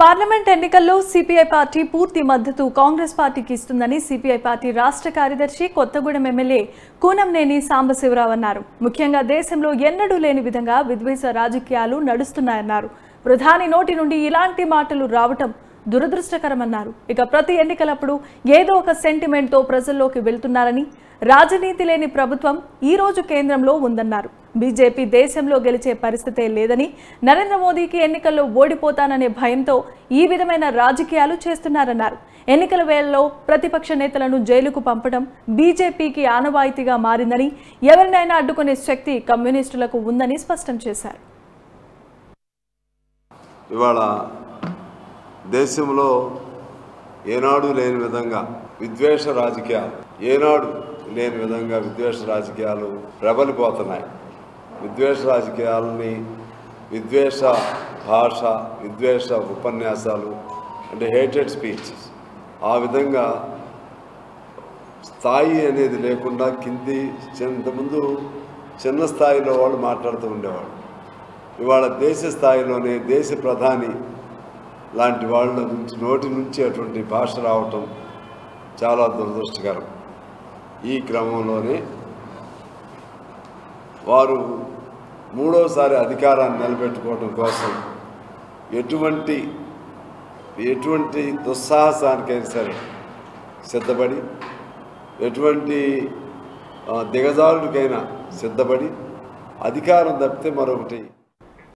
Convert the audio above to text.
Parliament ఎన్నికల్లో CPI party పూర్తి మద్దతు కాంగ్రెస్ పార్టీకి ఇస్తుందని సిపిఐ పార్టీ రాష్ట్ర కార్యదర్శి కొత్తగూడెం ఎమ్మెల్యే కూనంనేని సాంబశివరావు అన్నారు. ముఖ్యంగా దేశంలో ఎన్నడూ లేని విధంగా విద్వేష రాజకీయాలు నడుస్తున్నాయన్నారు. ప్రధాని నోటి నుండి ఇలాంటి మాటలు రావటం దురదృష్టకరమన్నారు. ఇక ప్రతి ఎన్నికలప్పుడు ఏదో ఒక సెంటిమెంట్తో ప్రజల్లోకి వెళ్తున్నారని, రాజనీతి లేని ప్రభుత్వం ఈ రోజు కేంద్రంలో ఉందన్నారు. బీజేపీ దేశంలో గెలిచే పరిస్థితే లేదని, నరేంద్ర మోదీకి ఎన్నికల్లో ఓడిపోతాననే భయంతో ఈ విధమైన రాజకీయాలు చేస్తున్నారన్నారు. ఎన్నికల వేళల్లో ప్రతిపక్ష నేతలను జైలుకు పంపడం బీజేపీకి ఆనవాయితీగా మారిందని, ఎవరినైనా అడ్డుకునే శక్తి కమ్యూనిస్టులకు ఉందని స్పష్టం చేశారు. ఇవాళ దేశంలో ఏనాడు లేని విధంగా విద్వేష రాజకీయాలు ప్రబలిపోతున్నాయి. విద్వేష రాజకీయాలని, విద్వేష భాష, విద్వేష ఉపన్యాసాలు అంటే హేటెడ్ స్పీచ్, ఆ విధంగా స్థాయి అనేది లేకుండా ఇంతకుముందు చిన్న స్థాయిలో వాళ్ళు మాట్లాడుతూ ఉండేవాళ్ళు. ఇవాళ దేశ స్థాయిలోనే దేశ ప్రధాని లాంటి వాళ్ళ నోటి నుంచి అటువంటి భాష రావటం చాలా దురదృష్టకరం. ఈ క్రమంలోనే వారు మూడోసారి అధికారాన్ని నిలబెట్టుకోవడం కోసం ఎటువంటి దుస్సాహసానికైనా సరే సిద్ధపడి, ఎటువంటి దిగజారుడికైనా సిద్ధపడి, అధికారం తప్పితే మరొకటి